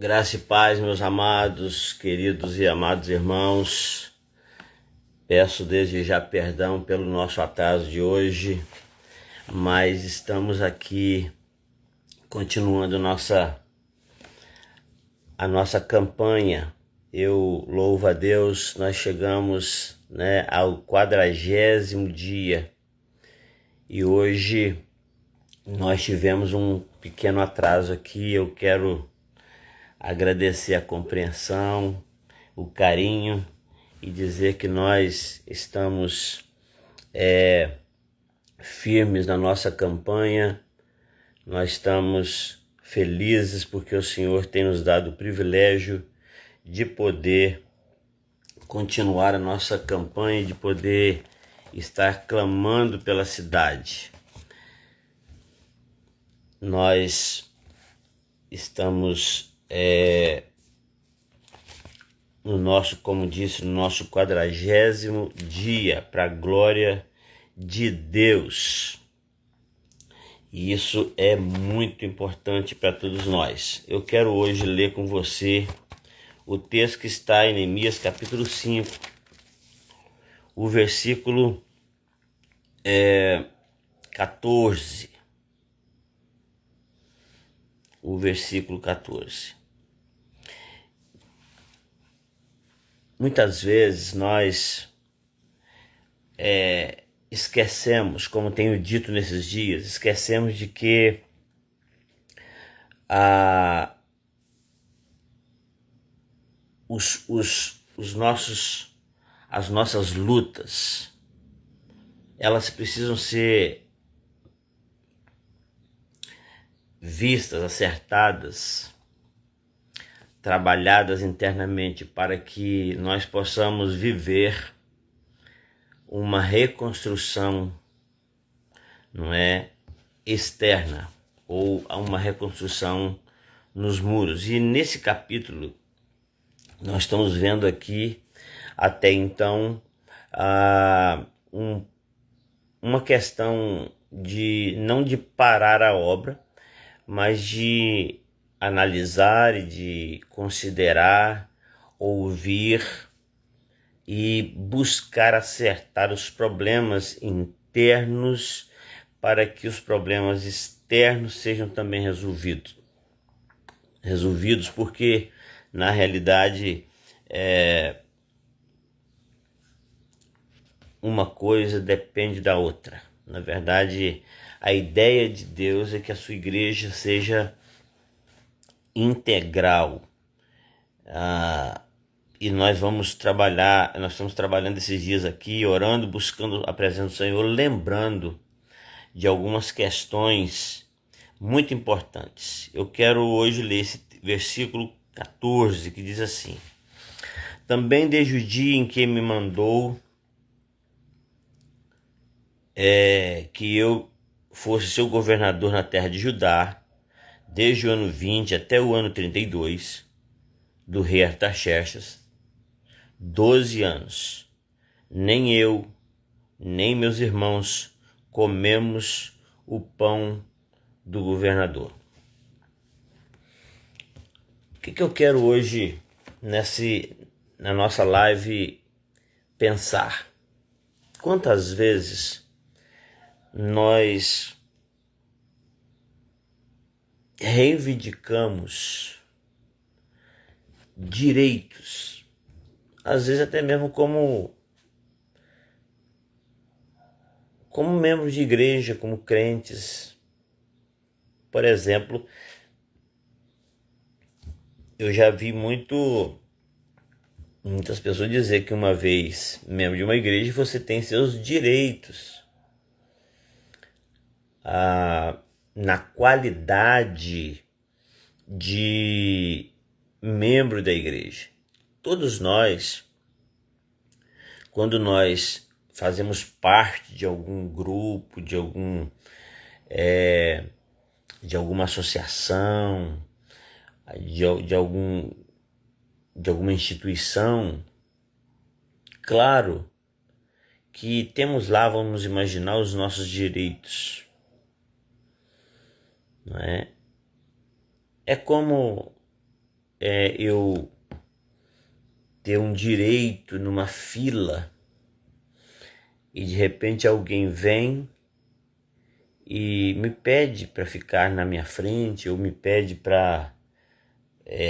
Graça e paz, meus amados, queridos e amados irmãos. Peço desde já perdão pelo nosso atraso de hoje, mas estamos aqui continuando a nossa campanha. Eu louvo a Deus, nós chegamos ao 40º dia e hoje nós tivemos um pequeno atraso aqui. Eu quero agradecer a compreensão, o carinho e dizer que nós estamos firmes na nossa campanha. Nós estamos felizes porque o Senhor tem nos dado o privilégio de poder continuar a nossa campanha, de poder estar clamando pela cidade. Nós estamos no nosso 40º dia, para a glória de Deus. E isso é muito importante para todos nós. Eu quero hoje ler com você o texto que está em Neemias capítulo 5, o versículo 14. O versículo 14. Muitas vezes nós esquecemos, como tenho dito nesses dias, esquecemos de que as nossas lutas, elas precisam ser vistas, acertadas, trabalhadas internamente para que nós possamos viver uma reconstrução, externa, ou uma reconstrução nos muros. E nesse capítulo nós estamos vendo aqui até então uma questão de não de parar a obra, mas de analisar e de considerar, ouvir e buscar acertar os problemas internos para que os problemas externos sejam também resolvidos. Porque, na realidade, uma coisa depende da outra. Na verdade, a ideia de Deus é que a sua igreja seja integral. E nós estamos trabalhando esses dias aqui, orando, buscando a presença do Senhor, lembrando de algumas questões muito importantes. Eu quero hoje ler esse versículo 14, que diz assim: também desde o dia em que me mandou que eu fosse seu governador na terra de Judá, desde o ano 20 até o ano 32 do rei Artaxerxes, 12 anos, nem eu, nem meus irmãos comemos o pão do governador. O que eu quero hoje, na nossa live, pensar? Quantas vezes nós reivindicamos direitos, às vezes até mesmo como membros de igreja, como crentes. Por exemplo, eu já vi muitas pessoas dizer que uma vez membro de uma igreja você tem seus direitos na qualidade de membro da igreja. Todos nós, quando nós fazemos parte de algum grupo, de alguma associação, de alguma instituição, claro que temos lá, vamos imaginar, os nossos direitos. Não é? É como eu ter um direito numa fila e de repente alguém vem e me pede para ficar na minha frente ou me pede para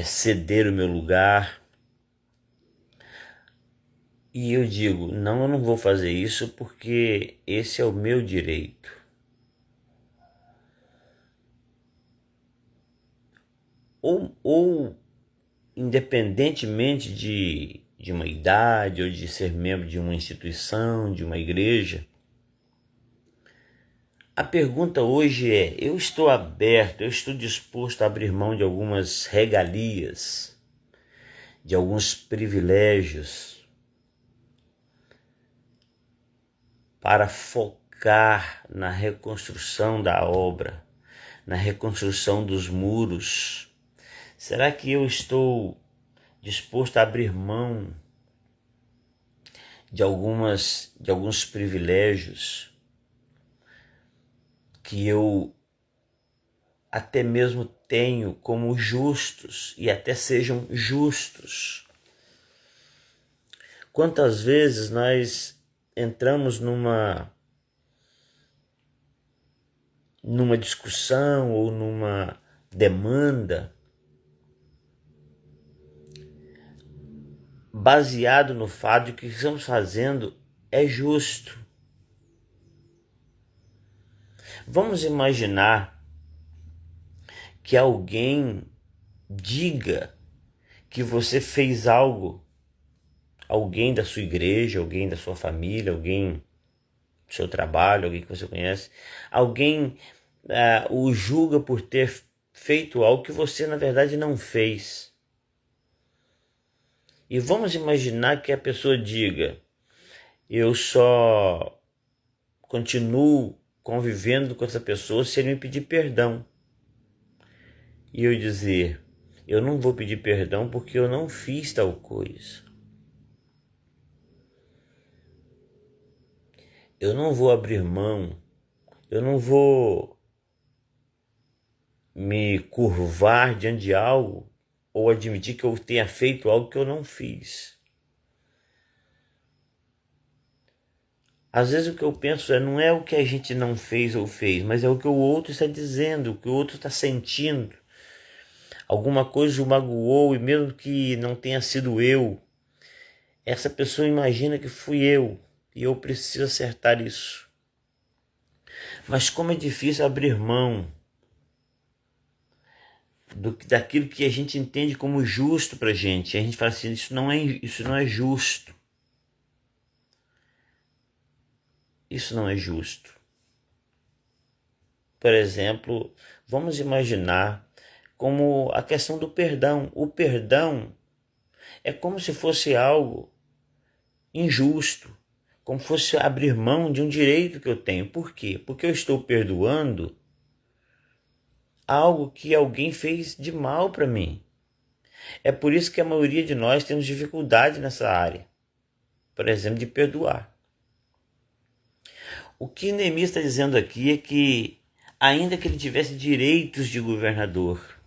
ceder o meu lugar. E eu digo, não, eu não vou fazer isso porque esse é o meu direito. Ou independentemente de uma idade ou de ser membro de uma instituição, de uma igreja, a pergunta hoje é, eu estou aberto, eu estou disposto a abrir mão de algumas regalias, de alguns privilégios, para focar na reconstrução da obra, na reconstrução dos muros? Será que eu estou disposto a abrir mão de alguns privilégios que eu até mesmo tenho como justos e até sejam justos? Quantas vezes nós entramos numa discussão ou numa demanda baseado no fato de que o que estamos fazendo é justo. Vamos imaginar que alguém diga que você fez algo, alguém da sua igreja, alguém da sua família, alguém do seu trabalho, alguém que você conhece, alguém o julga por ter feito algo que você na verdade não fez. E vamos imaginar que a pessoa diga, eu só continuo convivendo com essa pessoa se ele me pedir perdão. E eu dizer, eu não vou pedir perdão porque eu não fiz tal coisa. Eu não vou abrir mão, eu não vou me curvar diante de algo ou admitir que eu tenha feito algo que eu não fiz. Às vezes o que eu penso não é o que a gente não fez ou fez, mas é o que o outro está dizendo, o que o outro está sentindo. Alguma coisa o magoou e mesmo que não tenha sido eu, essa pessoa imagina que fui eu e eu preciso acertar isso. Mas como é difícil abrir mão daquilo que a gente entende como justo para a gente. A gente fala assim, isso não é justo. Isso não é justo. Por exemplo, vamos imaginar como a questão do perdão. O perdão é como se fosse algo injusto, como se fosse abrir mão de um direito que eu tenho. Por quê? Porque eu estou perdoando algo que alguém fez de mal para mim. É por isso que a maioria de nós temos dificuldade nessa área, por exemplo, de perdoar. O que Neemias está dizendo aqui é que, ainda que ele tivesse direitos de governador,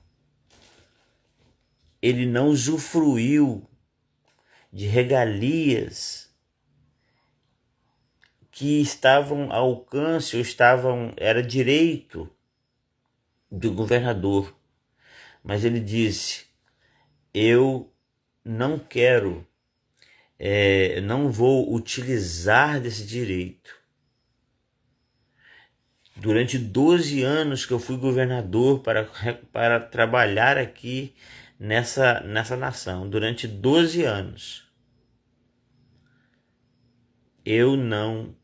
ele não usufruiu de regalias que estavam ao alcance, era direito do governador. Mas ele disse, eu não quero, não vou utilizar desse direito. Durante 12 anos que eu fui governador para trabalhar aqui nessa nação, durante 12 anos, eu não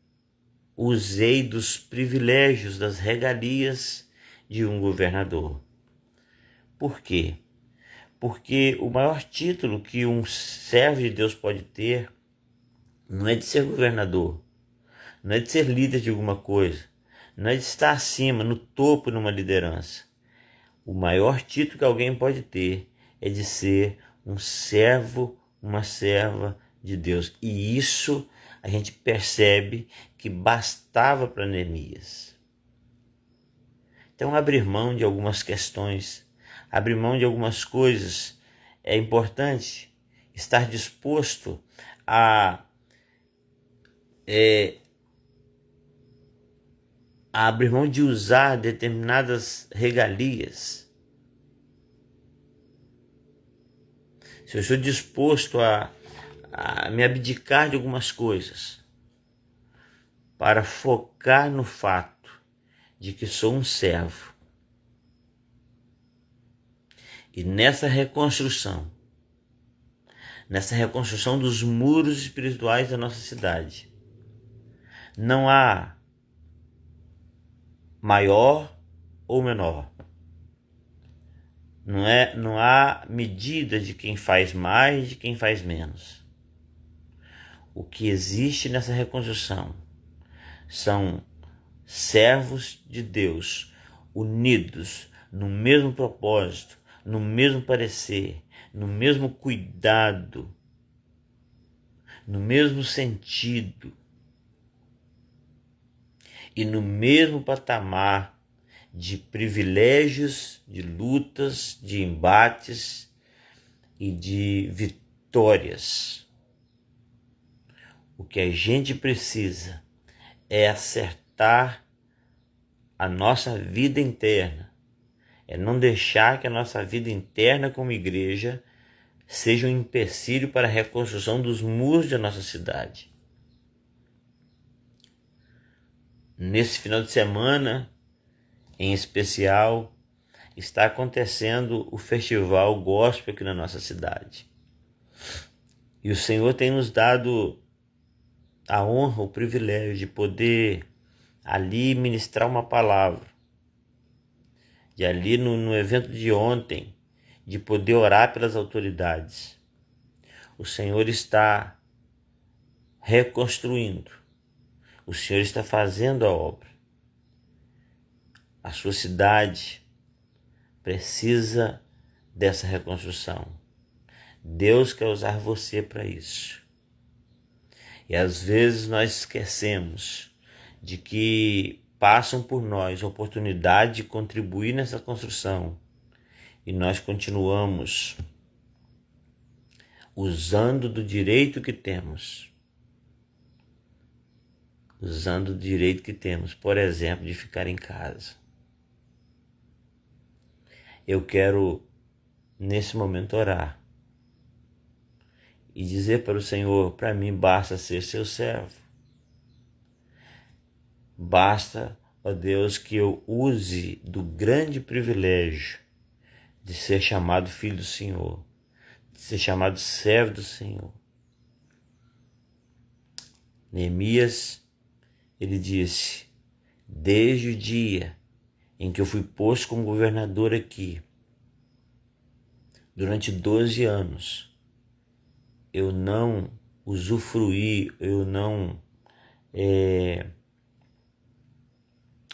usei dos privilégios, das regalias de um governador. Por quê? Porque o maior título que um servo de Deus pode ter não é de ser governador, não é de ser líder de alguma coisa, não é de estar acima, no topo, numa liderança. O maior título que alguém pode ter é de ser um servo, uma serva de Deus. E isso a gente percebe que bastava para Neemias. Então, abrir mão de algumas questões, abrir mão de algumas coisas é importante estar disposto a, a abrir mão de usar determinadas regalias. Se eu estou disposto a me abdicar de algumas coisas para focar no fato de que sou um servo. E nessa reconstrução dos muros espirituais da nossa cidade, não há maior ou menor. Não há medida de quem faz mais e de quem faz menos. O que existe nessa reconstrução são servos de Deus unidos no mesmo propósito, no mesmo parecer, no mesmo cuidado, no mesmo sentido e no mesmo patamar de privilégios, de lutas, de embates e de vitórias. O que a gente precisa é acertar a nossa vida interna, é não deixar que a nossa vida interna como igreja seja um empecilho para a reconstrução dos muros da nossa cidade. Nesse final de semana, em especial, está acontecendo o festival gospel aqui na nossa cidade. E o Senhor tem nos dado a honra, o privilégio de poder ali ministrar uma palavra. De ali no evento de ontem, de poder orar pelas autoridades. O Senhor está reconstruindo. O Senhor está fazendo a obra. A sua cidade precisa dessa reconstrução. Deus quer usar você para isso. E às vezes nós esquecemos de que passam por nós a oportunidade de contribuir nessa construção e nós continuamos usando do direito que temos. Por exemplo, de ficar em casa. Eu quero, nesse momento, orar e dizer para o Senhor, para mim basta ser seu servo. Basta, ó Deus, que eu use do grande privilégio de ser chamado filho do Senhor, de ser chamado servo do Senhor. Neemias, ele disse, desde o dia em que eu fui posto como governador aqui, durante 12 anos, eu não usufruí, eu não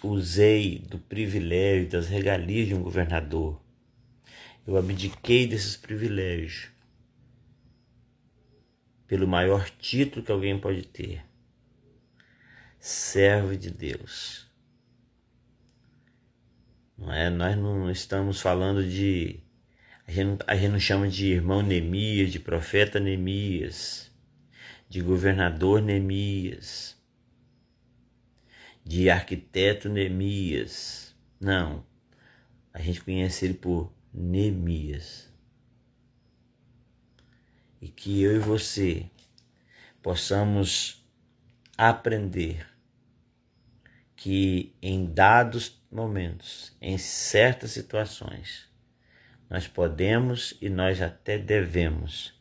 usei do privilégio, das regalias de um governador. Eu abdiquei desses privilégios pelo maior título que alguém pode ter. Servo de Deus. Não é? Nós não estamos falando de... A gente não chama de irmão Neemias, de profeta Neemias, de governador Neemias, de arquiteto Neemias. Não. A gente conhece ele por Neemias. E que eu e você possamos aprender que em dados momentos, em certas situações, nós podemos e nós até devemos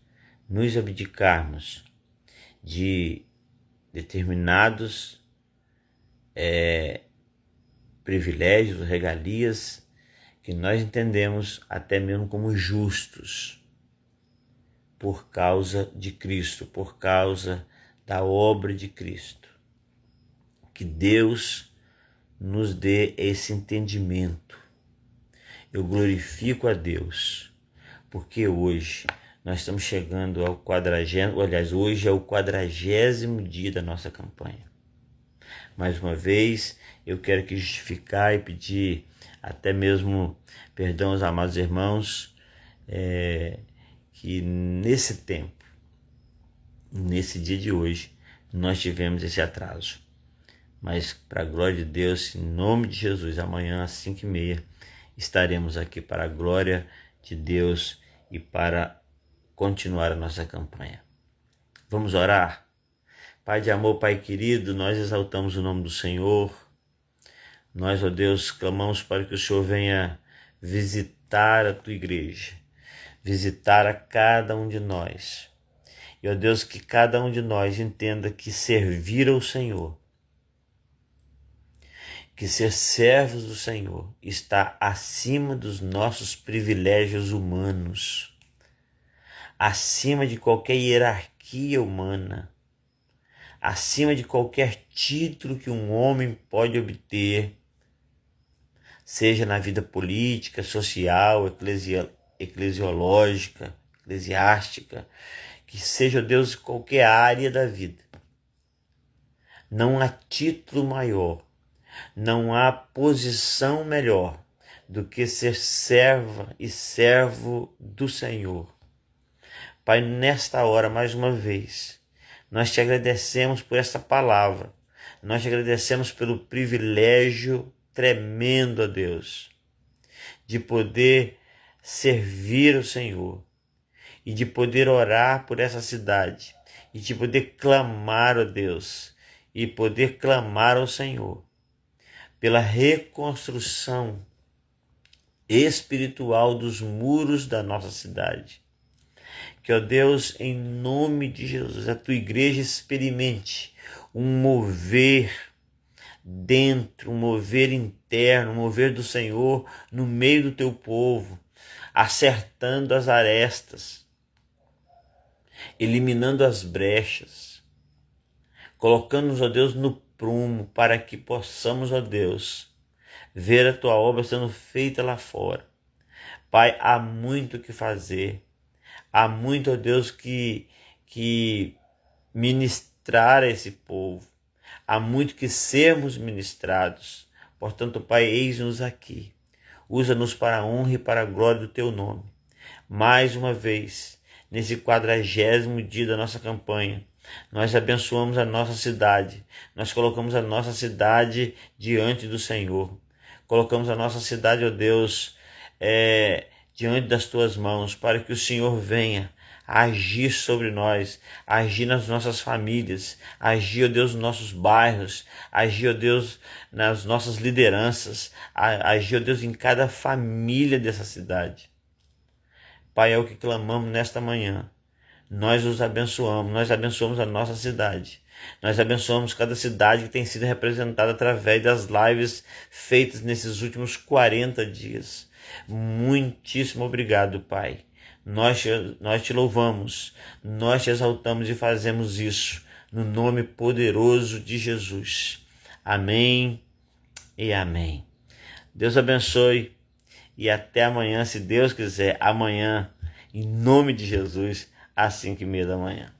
nos abdicarmos de determinados privilégios, regalias que nós entendemos até mesmo como justos por causa de Cristo, por causa da obra de Cristo. Que Deus nos dê esse entendimento. Eu glorifico a Deus, porque hoje nós estamos chegando ao 40º, aliás, hoje é o 40º dia da nossa campanha. Mais uma vez, eu quero aqui justificar e pedir até mesmo perdão aos amados irmãos que nesse tempo, nesse dia de hoje, nós tivemos esse atraso. Mas, para a glória de Deus, em nome de Jesus, amanhã às 5h30, estaremos aqui para a glória de Deus e para continuar a nossa campanha. Vamos orar? Pai de amor, Pai querido, nós exaltamos o nome do Senhor. Nós, ó Deus, clamamos para que o Senhor venha visitar a tua igreja, visitar a cada um de nós. E, ó Deus, que cada um de nós entenda que servir ao Senhor, que ser servos do Senhor está acima dos nossos privilégios humanos, acima de qualquer hierarquia humana, acima de qualquer título que um homem pode obter, seja na vida política, social, eclesiológica, eclesiástica, que seja, Deus, qualquer área da vida. Não há título maior, não há posição melhor do que ser serva e servo do Senhor. Pai, nesta hora, mais uma vez, nós te agradecemos por esta palavra. Nós te agradecemos pelo privilégio tremendo, ó Deus, de poder servir o Senhor e de poder orar por essa cidade e de poder clamar, ó Deus, e poder clamar ao Senhor pela reconstrução espiritual dos muros da nossa cidade. Que, ó Deus, em nome de Jesus, a tua igreja experimente um mover dentro, um mover interno, um mover do Senhor no meio do teu povo, acertando as arestas, eliminando as brechas, colocando-nos, ó Deus, no prumo, para que possamos, ó Deus, ver a tua obra sendo feita lá fora. Pai, há muito o que fazer, há muito, ó Deus, que ministrar a esse povo, há muito que sermos ministrados. Portanto, Pai, eis-nos aqui, usa-nos para a honra e para a glória do teu nome. Mais uma vez, nesse 40º dia da nossa campanha, nós abençoamos a nossa cidade, nós colocamos a nossa cidade diante do Senhor, colocamos a nossa cidade, ó Deus, diante das tuas mãos, para que o Senhor venha agir sobre nós, agir nas nossas famílias, agir, ó Deus, nos nossos bairros, agir, ó Deus, nas nossas lideranças, agir, ó Deus, em cada família dessa cidade. Pai, é o que clamamos nesta manhã. Nós os abençoamos, nós abençoamos a nossa cidade, nós abençoamos cada cidade que tem sido representada através das lives feitas nesses últimos 40 dias. Muitíssimo obrigado, Pai. Nós te louvamos, nós te exaltamos e fazemos isso no nome poderoso de Jesus. Amém e amém. Deus abençoe e até amanhã, se Deus quiser, amanhã, em nome de Jesus, às 5h30 da manhã.